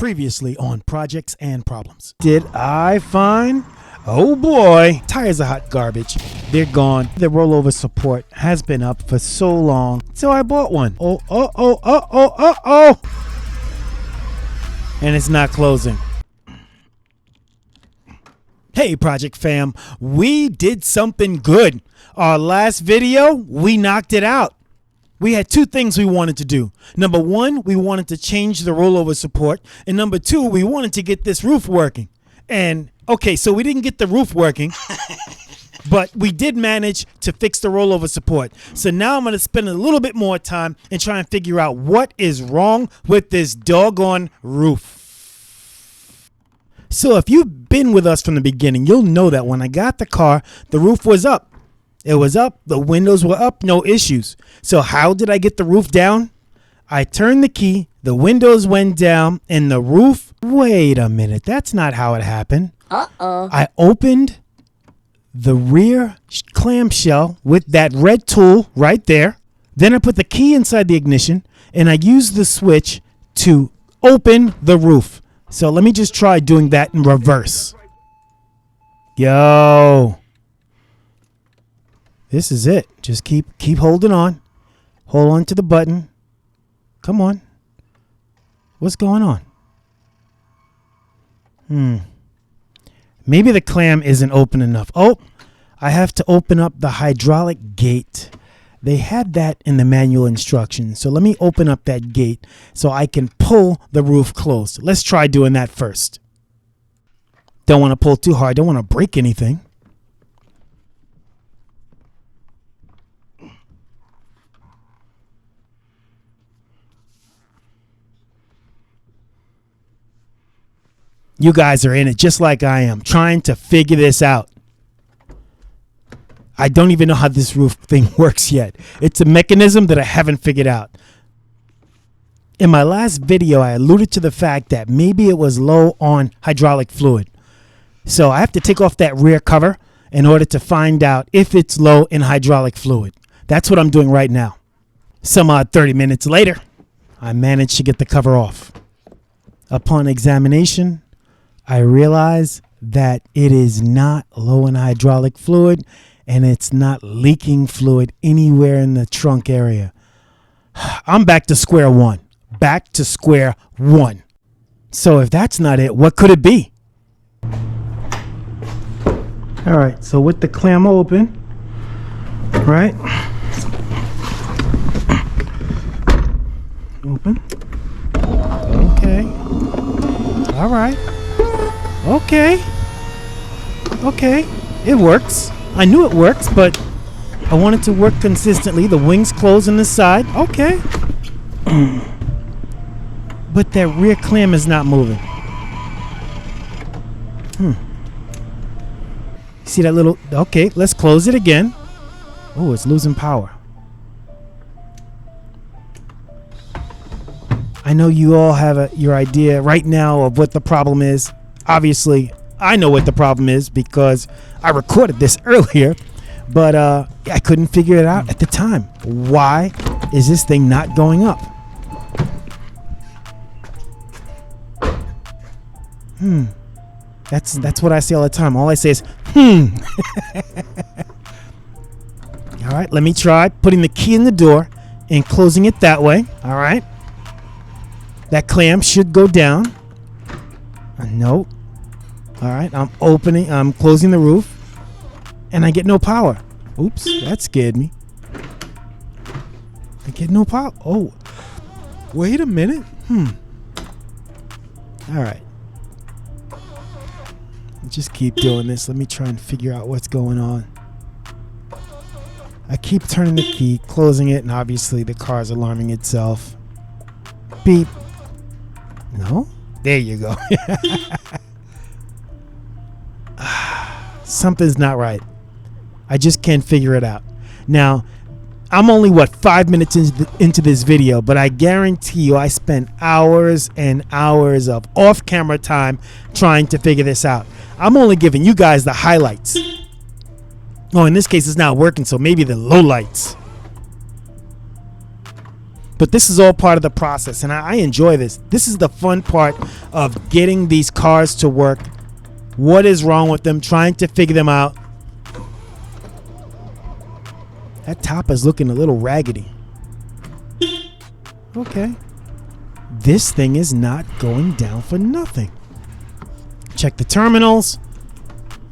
Previously on Projects and Problems. Did I find? Oh boy, tires are hot garbage. They're gone. The rollover support has been up for so long, so I bought one. Oh. And it's not closing. Hey Project fam, we did something good. Our last video, we knocked it out. We had two things we wanted to do. Number one, we wanted to change the rollover support. And number two, we wanted to get this roof working. And okay, so we didn't get the roof working, but we did manage to fix the rollover support. So now I'm going to spend a little bit more time and try and figure out what is wrong with this doggone roof. So if you've been with us from the beginning, you'll know that when I got the car, the roof was up. It was up. The windows were up. No issues. So how did I get the roof down? I turned the key. The windows went down and the roof. Wait a minute. That's not how it happened. I opened the rear clamshell with that red tool right there. Then I put the key inside the ignition and I used the switch to open the roof. So let me just try doing that in reverse. Yo. This is it. Just keep holding on. Hold on to the button. Come on. What's going on? Maybe the clam isn't open enough. Oh, I have to open up the hydraulic gate. They had that in the manual instructions. So let me open up that gate so I can pull the roof closed. Let's try doing that first. Don't want to pull too hard. Don't want to break anything. You guys are in it just like I am, trying to figure this out. I don't even know how this roof thing works yet. It's a mechanism that I haven't figured out. In my last video, I alluded to the fact that maybe it was low on hydraulic fluid. So I have to take off that rear cover in order to find out if it's low in hydraulic fluid. That's what I'm doing right now. Some odd 30 minutes later, I managed to get the cover off. Upon examination, I realize that it is not low in hydraulic fluid and it's not leaking fluid anywhere in the trunk area. I'm back to square one. Back to square one. So if that's not it, what could it be? All right, so with the clam open, right? Open. Okay. All right. Okay, it works. I knew it works, but I want it to work consistently. The wings close on the side. Okay. But that rear clam is not moving. See that little... Okay, let's close it again. Oh, it's losing power. I know you all have your idea right now of what the problem is. Obviously, I know what the problem is because I recorded this earlier, but I couldn't figure it out at the time. Why is this thing not going up? That's what I say all the time. All I say is, All right, let me try putting the key in the door and closing it that way. All right. That clam should go down. Nope. All right, I'm closing the roof and I get no power. Oops, that scared me. I get no power. Oh, wait a minute. All right. Just keep doing this. Let me try and figure out what's going on. I keep turning the key, closing it, and obviously the car's alarming itself. Beep. No? There you go. Something's not right. I just can't figure it out. Now, I'm only, 5 minutes into this video, but I guarantee you I spent hours and hours of off-camera time trying to figure this out. I'm only giving you guys the highlights. Oh, in this case, it's not working, so maybe the lowlights. But this is all part of the process, and I enjoy this. This is the fun part of getting these cars to work. What is wrong with them, trying to figure them out. That top is looking a little raggedy. Okay. This thing is not going down for nothing. Check the terminals.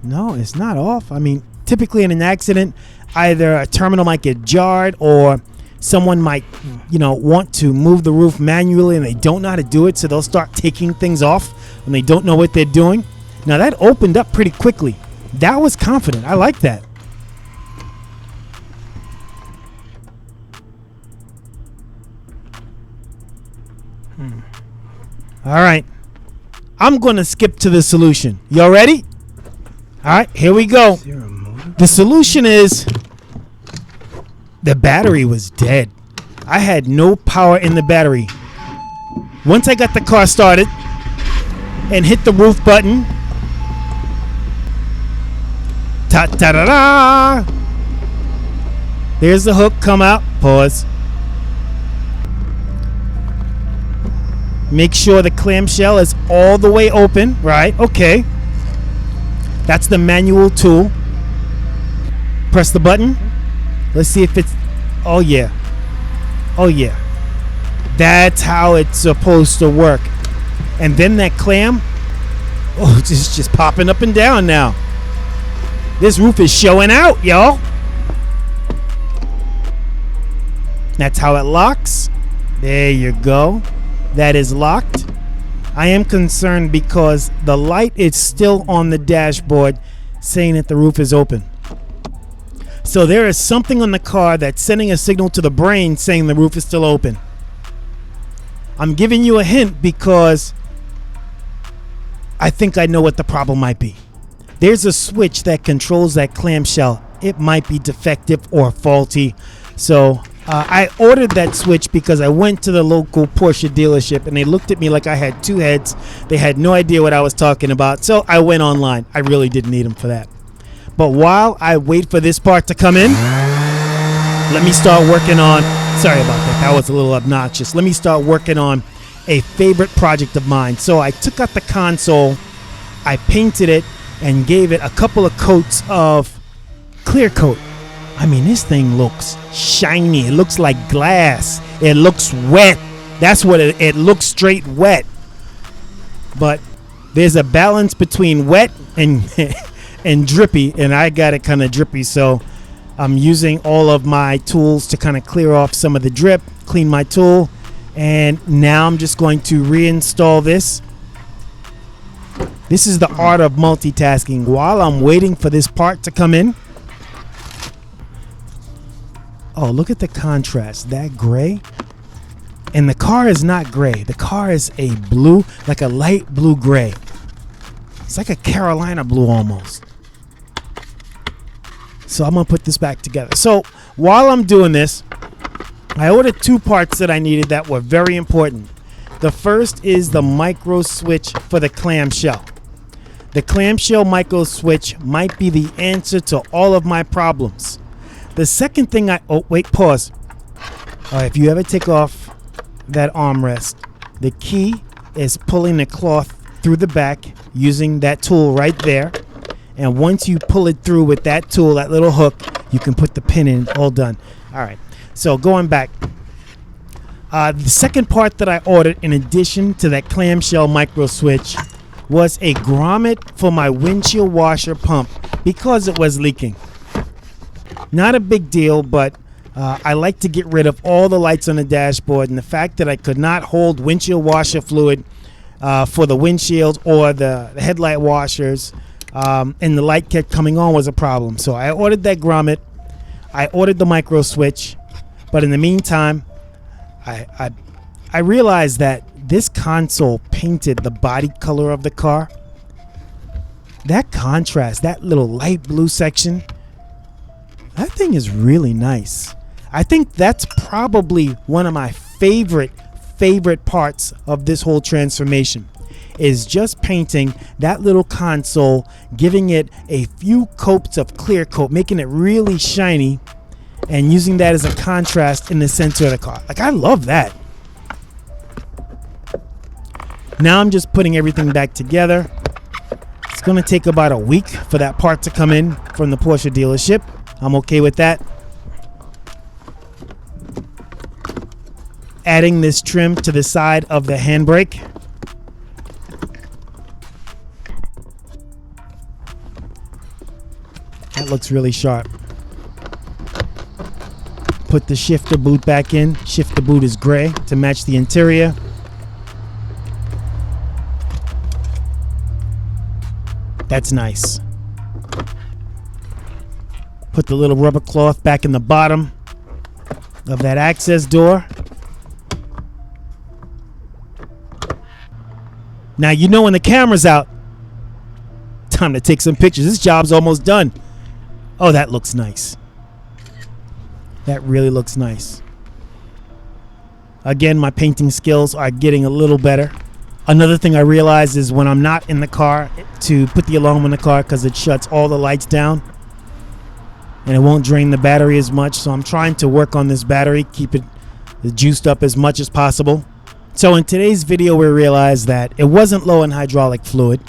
No, it's not off. I mean, typically in an accident, either a terminal might get jarred or someone might, want to move the roof manually and they don't know how to do it, so they'll start taking things off when they don't know what they're doing. Now that opened up pretty quickly. That was confident. I like that. All right. I'm going to skip to the solution. Y'all ready? All right, here we go. The solution is the battery was dead. I had no power in the battery. Once I got the car started and hit the roof button, ta-ta-da-da! There's the hook, come out, pause. Make sure the clamshell is all the way open, right? Okay. That's the manual tool. Press the button. Let's see if it's, oh yeah. Oh yeah. That's how it's supposed to work. And then that clam, oh, it's just popping up and down now. This roof is showing out, y'all. That's how it locks. There you go. That is locked. I am concerned because the light is still on the dashboard saying that the roof is open. So there is something on the car that's sending a signal to the brain saying the roof is still open. I'm giving you a hint because I think I know what the problem might be. There's a switch that controls that clamshell. It might be defective or faulty. So I ordered that switch because I went to the local Porsche dealership and they looked at me like I had two heads. They had no idea what I was talking about. So I went online. I really didn't need them for that. But while I wait for this part to come in, let me start working on, sorry about that, that was a little obnoxious. Let me start working on a favorite project of mine. So I took out the console, I painted it, and gave it a couple of coats of clear coat. I mean, this thing looks shiny. It looks like glass. It looks wet. That's what it looks, straight wet. But there's a balance between wet and and drippy, and I got it kind of drippy, so I'm using all of my tools to kind of clear off some of the drip, clean my tool, and now I'm just going to reinstall this. This is the art of multitasking. While I'm waiting for this part to come in, oh, look at the contrast. That gray. And the car is not gray. The car is a blue, like a light blue gray. It's like a Carolina blue almost. So I'm going to put this back together. So while I'm doing this, I ordered two parts that I needed that were very important. The first is the micro switch for the clamshell. The clamshell micro switch might be the answer to all of my problems. The second thing oh, wait, pause. If you ever take off that armrest, the key is pulling the cloth through the back using that tool right there. And once you pull it through with that tool, that little hook, you can put the pin in. All done. All right. So going back, the second part that I ordered in addition to that clamshell micro switch was a grommet for my windshield washer pump because it was leaking. Not a big deal, but I like to get rid of all the lights on the dashboard, and the fact that I could not hold windshield washer fluid for the windshield or the headlight washers, and the light kept coming on was a problem. So I ordered that grommet. I ordered the micro switch, but in the meantime, I realized that this console painted the body color of the car. That contrast, that little light blue section, that thing is really nice. I think that's probably one of my favorite parts of this whole transformation, is just painting that little console, giving it a few coats of clear coat, making it really shiny, and using that as a contrast in the center of the car. Like, I love that. Now I'm just putting everything back together. It's gonna take about a week for that part to come in from the Porsche dealership. I'm okay with that. Adding this trim to the side of the handbrake. That looks really sharp. Put the shifter boot back in. Shifter boot is gray to match the interior. That's nice. Put the little rubber cloth back in the bottom of that access door. Now you know when the camera's out, time to take some pictures. This job's almost done. Oh, that looks nice. That really looks nice. Again, my painting skills are getting a little better. Another thing I realized is when I'm not in the car, to put the alarm in the car because it shuts all the lights down and it won't drain the battery as much. So I'm trying to work on this battery, keep it juiced up as much as possible. So in today's video, we realized that it wasn't low in hydraulic fluid.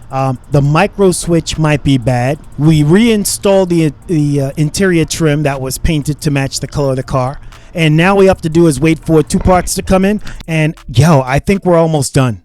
The micro switch might be bad. We reinstalled the interior trim that was painted to match the color of the car. And now we have to do is wait for 2 parts to come in. And yo, I think we're almost done.